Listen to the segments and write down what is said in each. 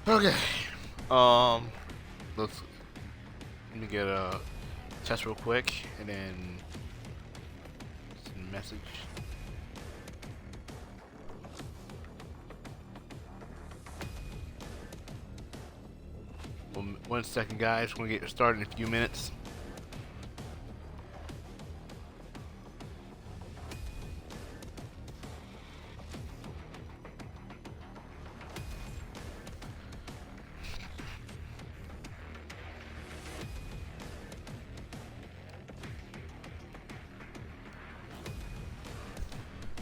Okay. Let's let me get a test real quick, and then send a message. One second, guys. We're gonna get started in a few minutes.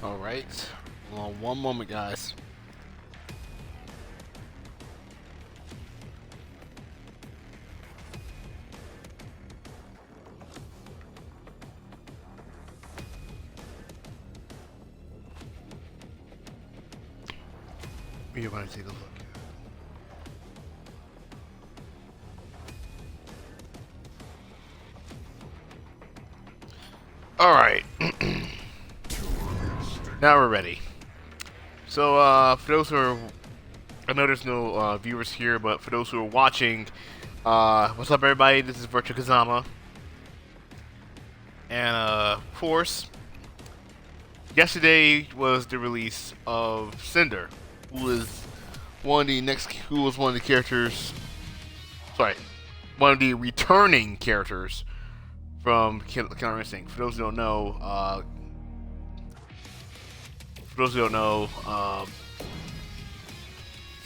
All right. Hold on one moment, guys. You want to take a look. All right. Now we're ready. So, for those who are, I know there's no viewers here, but for those who are watching, what's up, everybody? This is Virtual Kazama, and of course, yesterday was the release of Cinder, who was one of the characters. Sorry, one of the returning characters from Killer Instinct. For those who don't know,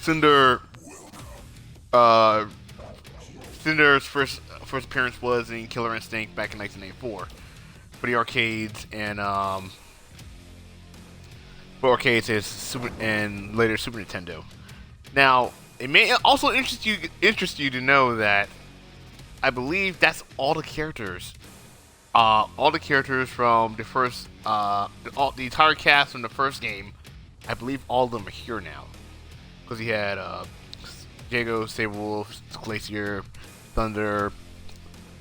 Cinder, uh, Cinder's first appearance was in Killer Instinct back in 1984 for the arcades, and for arcades and later Super Nintendo. Now, it may also interest you to know that I believe that's all the characters. All the characters from the first, the entire cast from the first game, I believe all of them are here now. Because he had Jago, Saberwolf, Glacier, Thunder,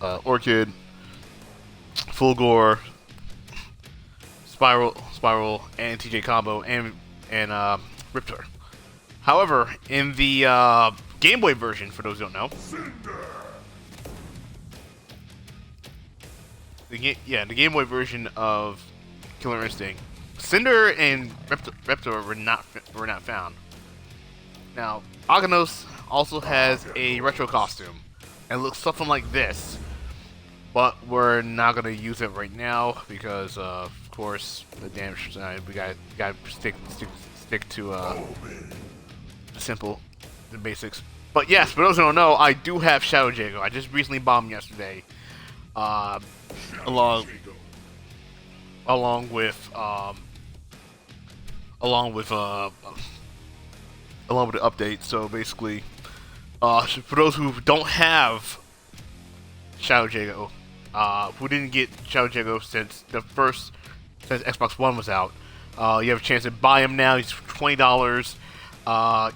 Orchid, Fulgore, Spiral, and TJ Combo, and Riptor. However, in the Game Boy version, for those who don't know, the Game Boy version of Killer Instinct, Cinder and Reptor were not found. Now, Aganos also has a retro costume and looks something like this, but we're not gonna use it right now because, of course, the damage. We got stick to the basics. But yes, for those who don't know, I do have Shadow Jago. I just recently bombed yesterday. Along along with along with uh along with the update. So basically, for those who don't have Shadow Jago, who didn't get Shadow Jago since Xbox One was out, you have a chance to buy him now. He's $20.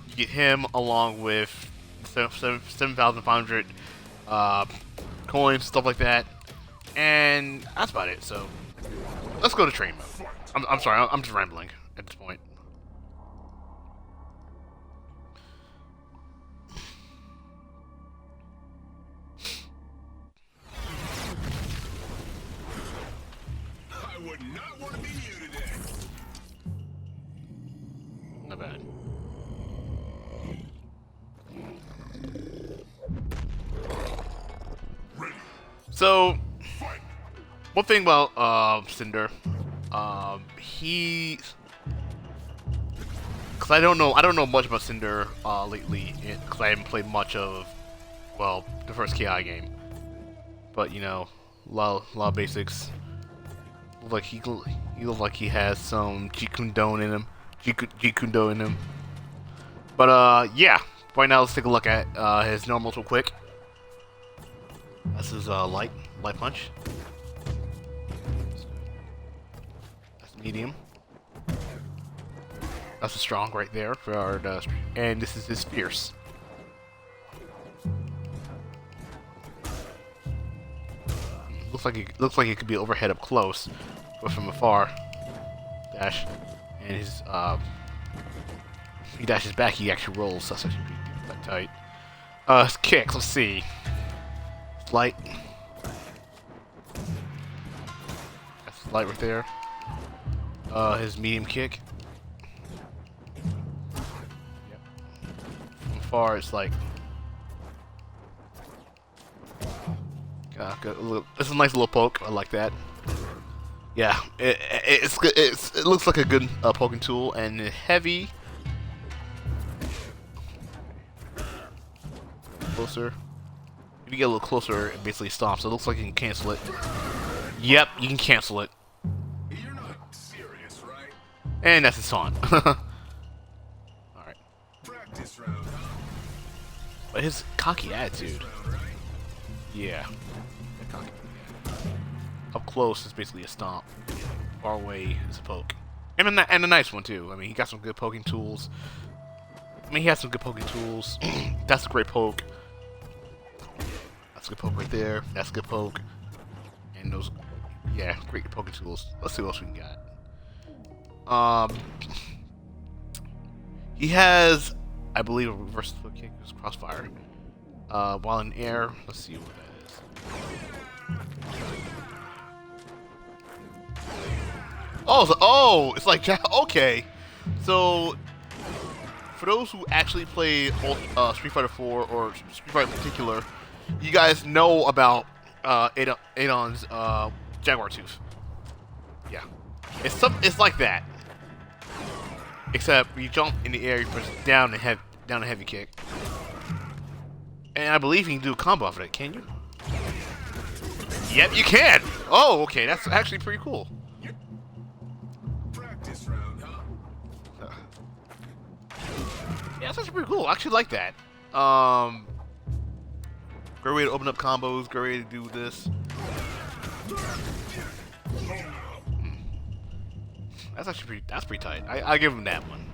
You get him along with 7,500 coins, stuff like that. And that's about it. So let's go to train mode. I'm sorry, I'm just rambling at this point. I would not want to be you today. Not bad. So one thing about Cinder, he, cause I don't know much about Cinder lately, cause I haven't played much of, well, the first KI game. But you know, a lot of basics. He looks like he has some Jeet Kune Do in him, Jeet Kune Do in him. But yeah, right now let's take a look at his normals real quick. This is light punch. That's medium. That's a strong right there for our and this is his fierce. Looks like it could be overhead up close, but from afar. Dash, and his he dashes back. He actually rolls. That's actually pretty good. That tight. His kicks, let's see. Light. That's light right there. His medium kick. Yep. From far, it's like. This is a nice little poke. I like that. Yeah, it's good. It looks like a good poking tool, and heavy. Closer. If you get a little closer, it basically stops. It looks like you can cancel it. Yep, you can cancel it. You're not serious, right? And that's his taunt. Alright. Practice round, huh? But his cocky attitude. Round, right? Yeah. Cocky. Up close is basically a stomp. Far away is a poke. And a nice one, too. I mean, he got some good poking tools. I mean, he has some good poking tools. That's a great poke. That's a good poke right there. That's a good poke. And those, yeah, great poking tools. Let's see what else we can got. He has, I believe, a reverse foot kick. It's crossfire. While in air, let's see what that is. Oh, it's like, okay. So, for those who actually play Street Fighter 4 or Street Fighter in particular, you guys know about Adon's Jaguar Tooth. Yeah, it's like that, except you jump in the air, you press down and heavy kick, and I believe you can do a combo off of it. Can you? Yep, you can. Oh, okay, that's actually pretty cool. Practice round, huh? Yeah, that's actually pretty cool. I actually like that. Great way to open up combos. Great way to do this. That's actually pretty tight. I give him that one.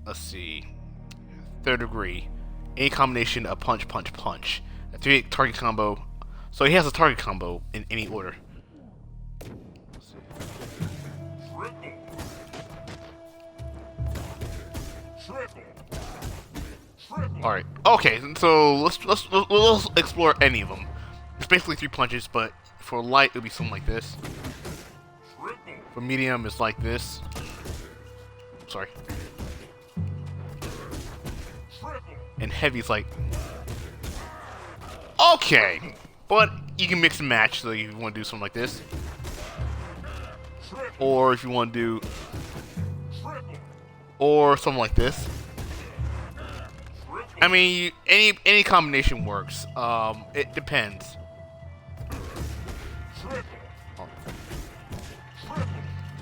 Let's see. Third degree. A combination of punch, punch, punch. A 3-8 target combo. So he has a target combo in any order. All right. Okay. So let's explore any of them. It's basically 3 punches, but for light it'll be something like this. For medium, it's like this. Sorry. And heavy is like. Okay, but you can mix and match. So if you want to do something like this, or if you want to do, or something like this. I mean, any combination works. It depends.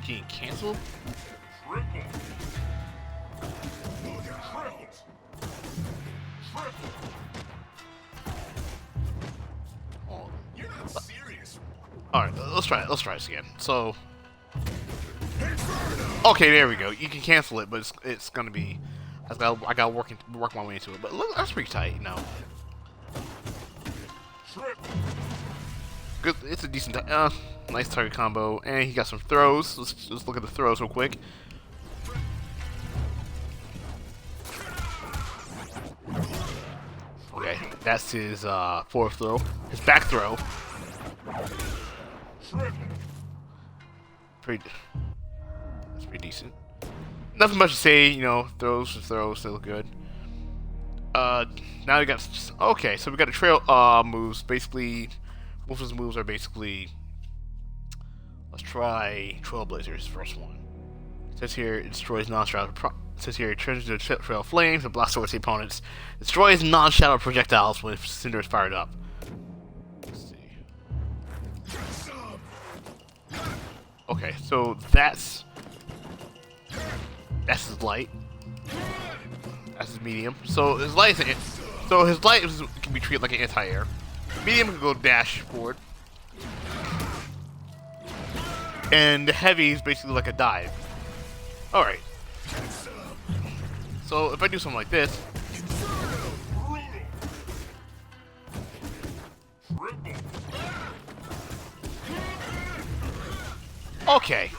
Can you cancel? You're not serious. All right, let's try it. Let's try this again. So, okay, there we go. You can cancel it, but it's gonna be. I got work my way into it, but look, that's pretty tight, you know. Good, it's a decent, nice target combo, and he got some throws. Let's look at the throws real quick. Okay, that's his fourth throw, his back throw. That's pretty decent. Nothing much to say, you know. Throws, they look good. Now we got okay. So we got the trail moves. Basically, most of his moves are basically. Let's try Trailblazer's first one. It says here it destroys non-shadow. It says here it turns into trail flames and blasts towards the opponents. Destroys non-shadow projectiles when Cinder is fired up. Let's see. Okay, so that's his light. That's his medium. So his light can be treated like an anti-air. Medium can go dash forward. And the heavy is basically like a dive. Alright. So if I do something like this. Okay.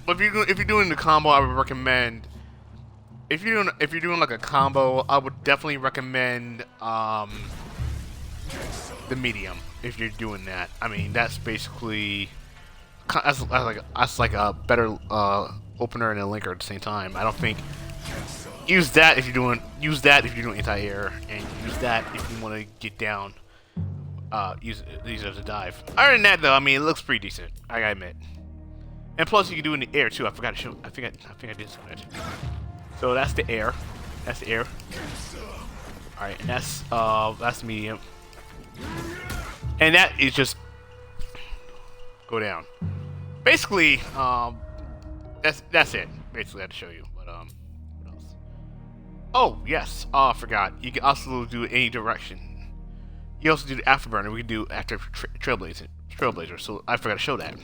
But if you're doing the combo, I would recommend if you're doing like a combo, I would definitely recommend the medium if you're doing that. I mean, that's basically that's like a better opener and a linker at the same time. I don't think use that if you're doing anti-air, and use that if you want to get down. Use it as a dive. Other than that, though, I mean, it looks pretty decent. I gotta admit. And plus, you can do it in the air too. I forgot to show. I think I did some of that. So that's the air. That's the air. All right, and that's medium. And that is just go down. Basically, that's it. Basically, I had to show you. But what else? Oh yes. I forgot. You can also do any direction. You also do the afterburner. We can do after trailblazer. So I forgot to show that.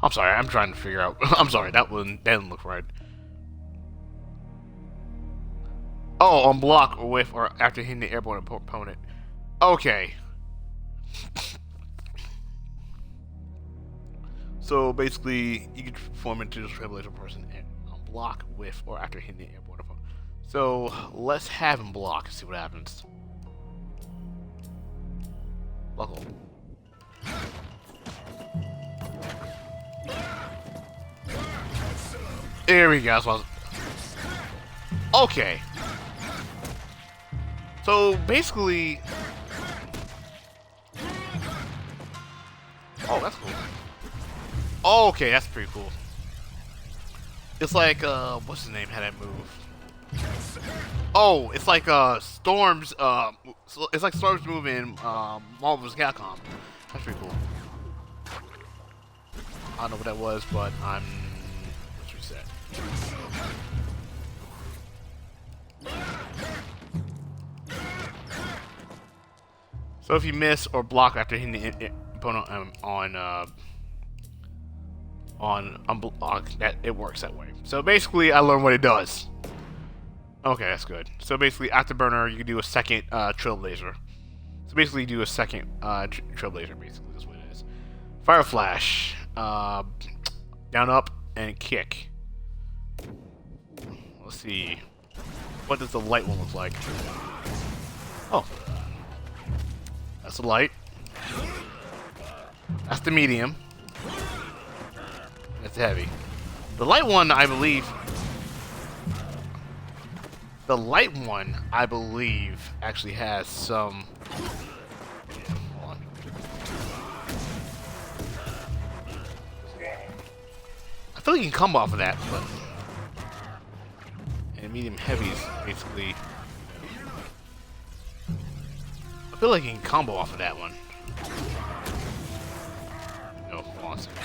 I'm sorry. I'm trying to figure out. I'm sorry. That didn't look right. Oh, on block or with or after hitting the airborne opponent. Okay. So basically, you can perform into this trailblazer person and block with or after hitting the airborne opponent. So let's have him block and see what happens. Buckle. There we go. So okay. So basically, oh, that's cool. Oh, okay, that's pretty cool. It's like what's his name had that move? Oh, it's like Storm's it's like Storm's move in Marvel vs. Capcom. That's pretty cool. I don't know what that was, but let's reset. So if you miss or block after hitting the opponent on block, that it works that way. So basically, I learned what it does. Okay, that's good. So basically, afterburner, you can do a second trailblazer. So basically, you do a second trailblazer. Basically, that's what it is. Fire flash, down, up, and kick. Let's see. What does the light one look like? Oh. That's the light. That's the medium. That's the heavy. The light one, I believe... The light one, I believe, actually has some... Hold on. I feel like you can combo off of that, but... And medium heavy is basically... I feel like you can combo off of that one. No, hold on a second.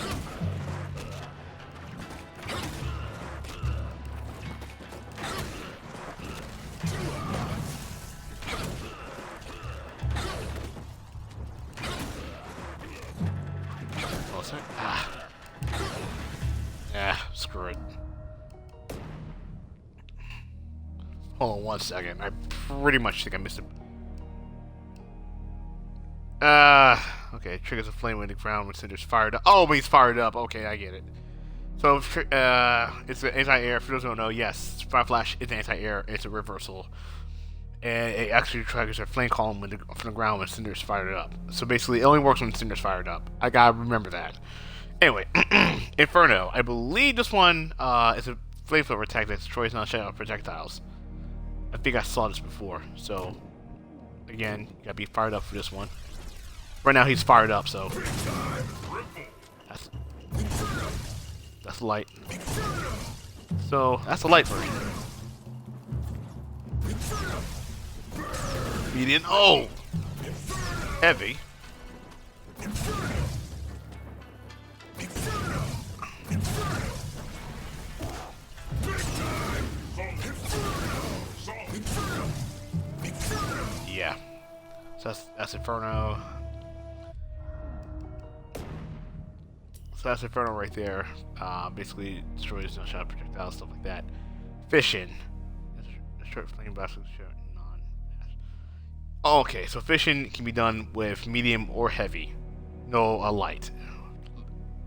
Hold on a second. Ah. Yeah, screw it. Hold on one second. I pretty much think I missed it. Okay, triggers a flame when the ground when Cinder's fired up. Oh, but he's fired up. Okay, I get it. So, it's an anti-air. For those who don't know, yes, Fire Flash is anti-air. It's a reversal. And it actually triggers a flame column from the ground when Cinder's fired up. So basically, it only works when Cinder's fired up. I gotta remember that. Anyway, Inferno. I believe this one is a flamethrower attack that destroys non-shadow projectiles. I think I saw this before. So, again, you gotta be fired up for this one. Right now he's fired up, so that's light. So that's the light version. Median. Oh, heavy. Yeah. So that's Inferno. So that's Inferno right there. Basically destroys no shot projectiles, stuff like that. Fishing. short flame blast with short non. Oh, okay, so fishing can be done with medium or heavy. No, a light.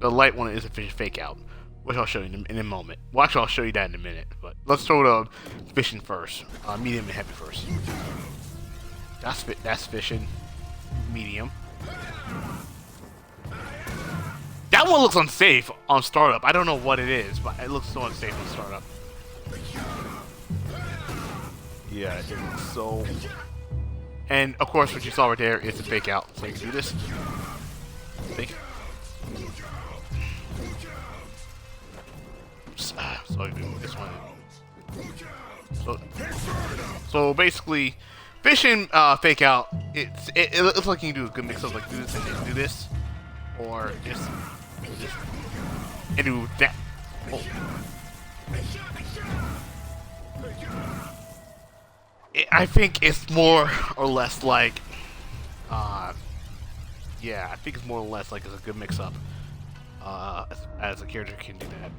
The light one is a fake out, which I'll show you in a moment. Well, actually, I'll show you that in a minute. But let's throw the fishing first. Medium and heavy first. That's fishing. Medium. That one looks unsafe on startup. I don't know what it is, but it looks so unsafe on startup. Yeah, it looks so. And of course, what you saw right there is a fake out. So you can do this. Fake. So I do this one. So basically, fishing fake out. It looks like you can do a good mix of like do this and then do this, or just and do that. Oh. I think it's more or less like, yeah, I think it's more or less like it's a good mix-up, as a character can do that.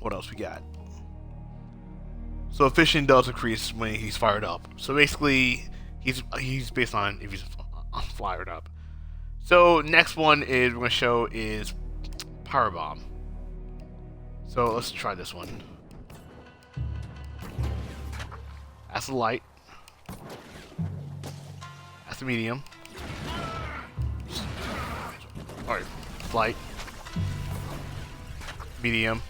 What else we got? So fishing does increase when he's fired up. So basically, he's based on if he's fired up. So next one is we're gonna show is Power Bomb. So let's try this one. That's the light. That's the medium. Alright, light. Medium.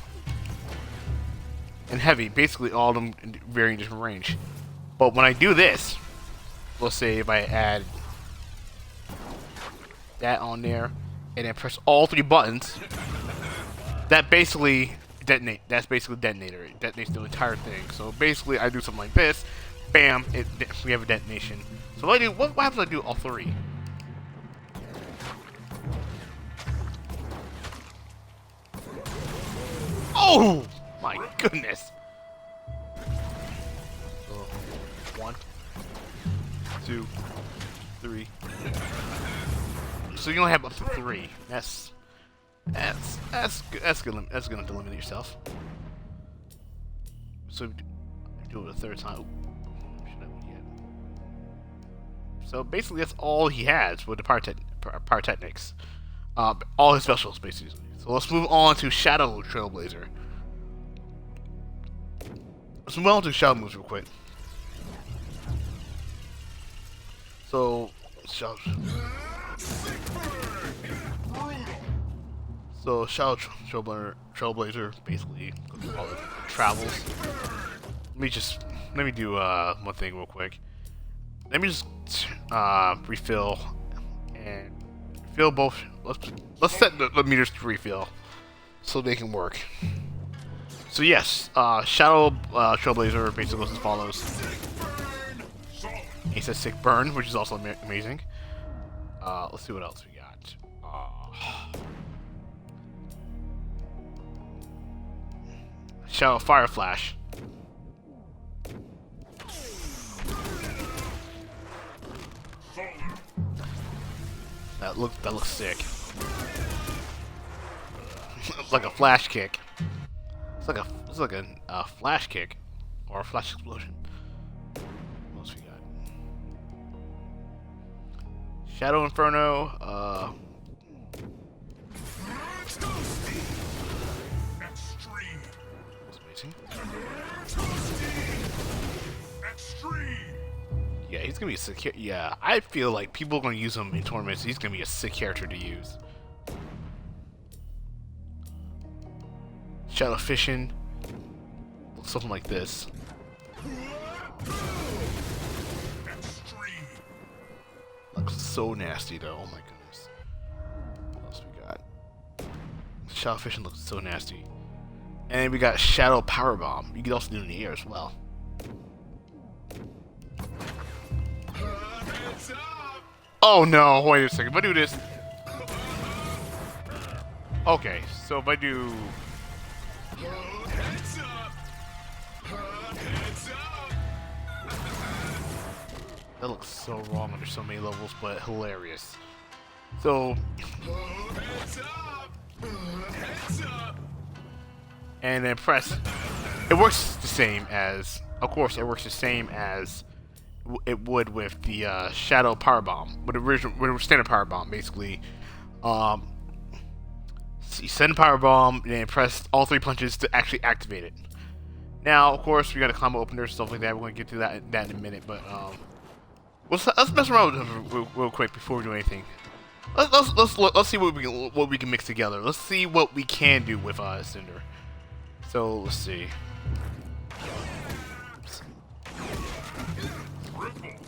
And heavy. Basically all of them in varying different range. But when I do this, let's say if I add that on there and then press all three buttons, that basically detonate. That's basically detonator. It detonates the entire thing. So basically, I do something like this, bam, we have a detonation. So what I do, what happens if I do all three? Oh my goodness! So 1, 2, 3. So you only have up to 3. That's gonna eliminate yourself. So do it a third time. So basically, that's all he has with the pyrotechnics. All his specials, basically. So let's move on to Shadow Trailblazer. Let's move on to Shadow moves real quick. So Shadow Trailblazer basically travels. Let me do one thing real quick. Let me just refill and refill both. Let's set the meters to refill so they can work. So yes, Shadow Trailblazer basically goes as follows. He says sick burn, which is also amazing. Let's see what else we got. Shadow Fire Flash. That looks sick. It's like a flash kick. It's like a flash kick or a flash explosion. What else we got? Shadow Inferno. Yeah, he's gonna be a sick. Yeah, I feel like people are gonna use him in tournaments. He's gonna be a sick character to use. Shadow Fishing. Something like this. Looks so nasty though. Oh my goodness. What else we got? Shadow Fishing looks so nasty. And we got Shadow Power Bomb. You can also do it in the air as well. Oh no, wait a second. If I do this. Okay, so if I do. That looks so wrong under so many levels, but hilarious. So. And then press. It works the same as of course, it works the same as it would with the Shadow Power Bomb, with the standard Power Bomb. Basically, um, so you send a Power Bomb and then press all 3 punches to actually activate it. Now, of course, we got a combo opener and stuff like that. We're gonna get to that in a minute, but let's mess around with this real quick before we do anything. Let's see what we can mix together. Let's see what we can do with Cinder. So let's see.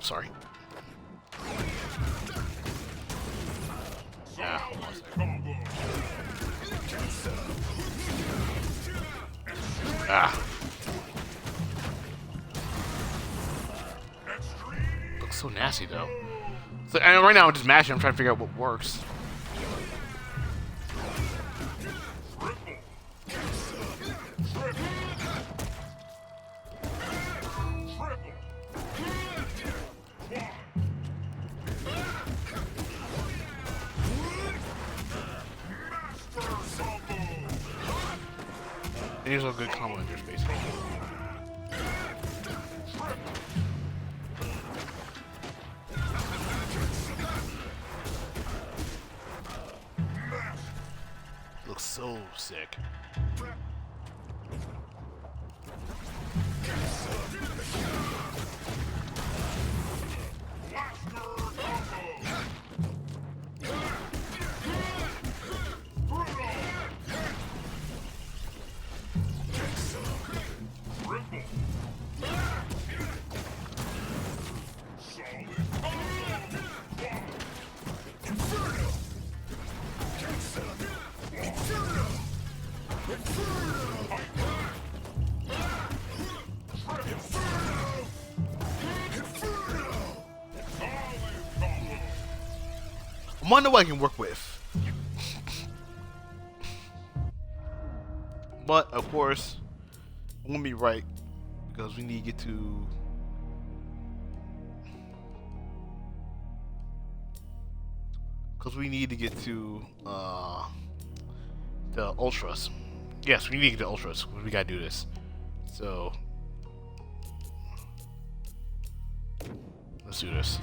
Sorry. Yeah. Ah. Looks so nasty though. So and right now I'm just mashing. I'm trying to figure out what works. These are good combo enders, basically. Looks so sick. I wonder what I can work with. But, of course, I'm gonna be right because we need to get to. Because we need to get to the Ultras. Yes, we need to get to Ultras. We gotta do this. So, let's do this.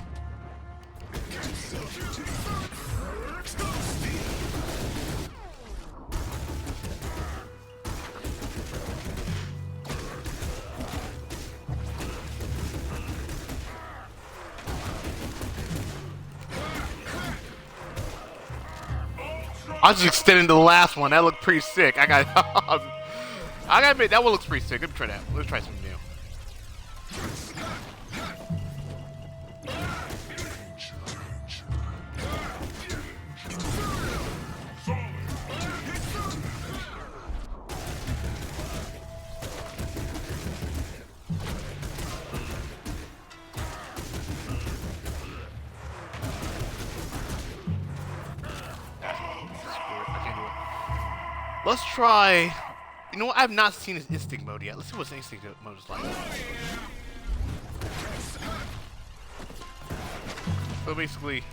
I just extended the last one. That looked pretty sick. I gotta admit that one looks pretty sick. Let me try that. Let's try something new. Let's try. You know what? I've not seen his instinct mode yet. Let's see what his instinct mode is like. So basically,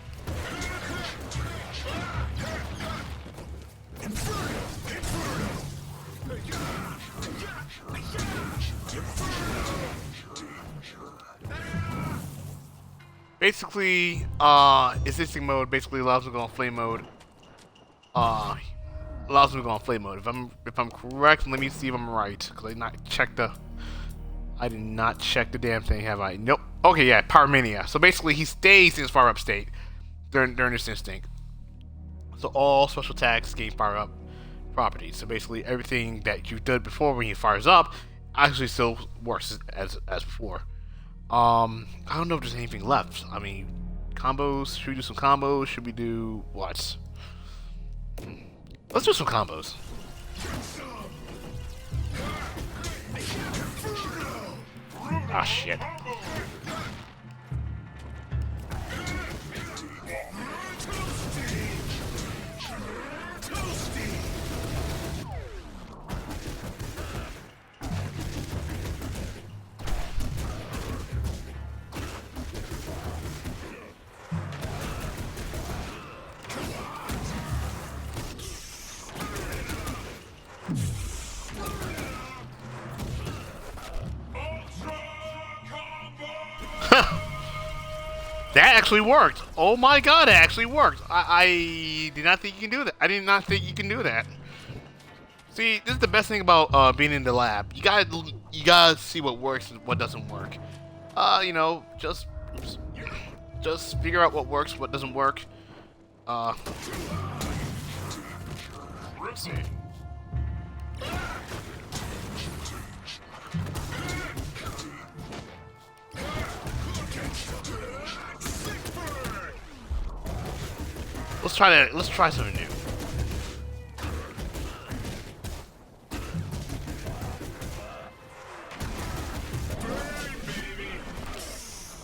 his instinct mode basically allows him to go on flame mode. Allows me to go on flame mode. If I'm correct, let me see if I'm right. Cause I did not check the damn thing, have I? Nope. Okay, yeah, Power Mania. So basically, he stays in his fire up state during this instinct. So all special attacks gain fire up properties. So basically, everything that you've done before when he fires up actually still works as before. I don't know if there's anything left. I mean, combos. Should we do some combos? Should we do what? Let's do some combos. Ah, shit. actually worked. Oh my god, it actually worked. I did not think you can do that. I did not think you can do that. See, this is the best thing about being in the lab. You gotta see what works and what doesn't work. You know, just figure out what works, what doesn't work. Let's see. Let's try something new.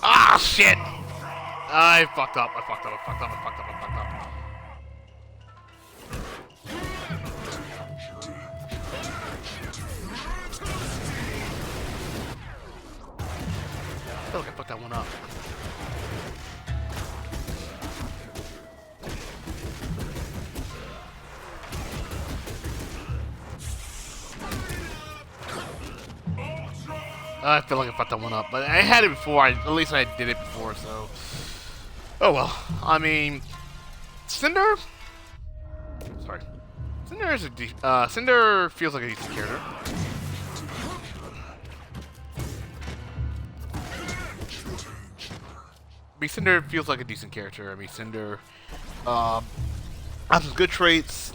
Ah, shit! I fucked up. I feel like I fucked that one up. I feel like I fucked that one up, but I had it before. At least I did it before, so. Oh well. I mean, Cinder. Sorry, Cinder is Cinder feels like a decent character. I mean, Cinder feels like a decent character. I mean, Cinder has some good traits.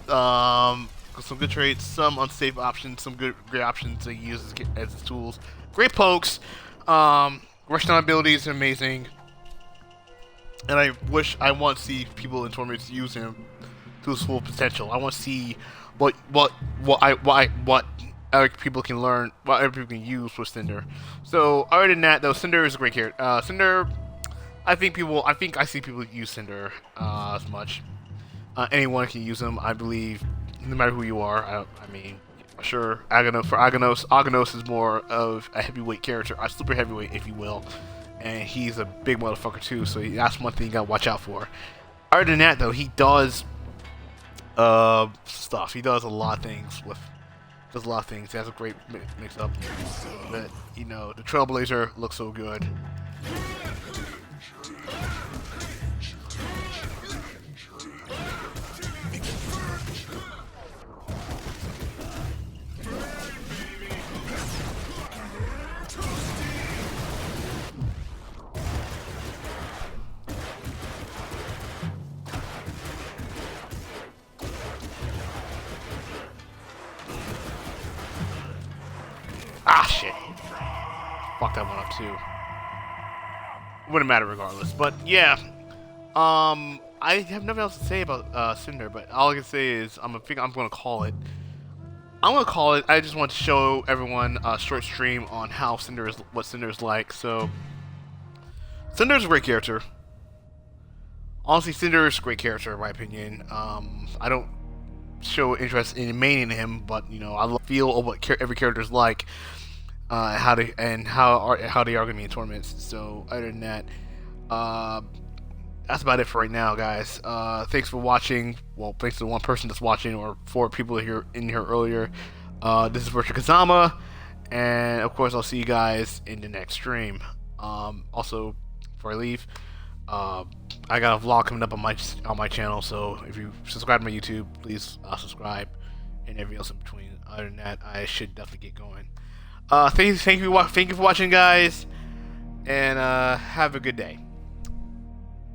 Some unsafe options, some great options to use as his tools. Great pokes. Rush down abilities are amazing. And I want to see people in tournaments use him to his full potential. I want to see what other people can learn, what other people can use with Cinder. So other than that, though, Cinder is a great character. Cinder, I see people use Cinder as much. Anyone can use him, I believe, no matter who you are. I mean, sure, Aghanos is more of a heavyweight character, a super heavyweight, if you will. And he's a big motherfucker too, so that's one thing you gotta watch out for. Other than that, though, he does stuff. He does a lot of things He has a great mix-up. But, you know, the Trailblazer looks so good. Ah, shit. Fuck that one up, too. Wouldn't matter regardless. But, yeah. I have nothing else to say about Cinder, but all I can say is I'm gonna call it. I just want to show everyone a short stream on how what Cinder is like. So, Cinder is a great character. Honestly, Cinder is a great character, in my opinion. I don't show interest in maining him, but, you know, I feel what every character is like. How they are going to be in tournaments. So other than that, that's about it for right now, guys. Thanks for watching. Well, thanks to one person that's watching, or 4 people here earlier. This is Virtual Kazama, and of course I'll see you guys in the next stream. Also, before I leave, I got a vlog coming up on my channel, so if you subscribe to my YouTube, please subscribe, and everything else in between. Other than that, I should definitely get going. Thank you for watching, guys, and have a good day.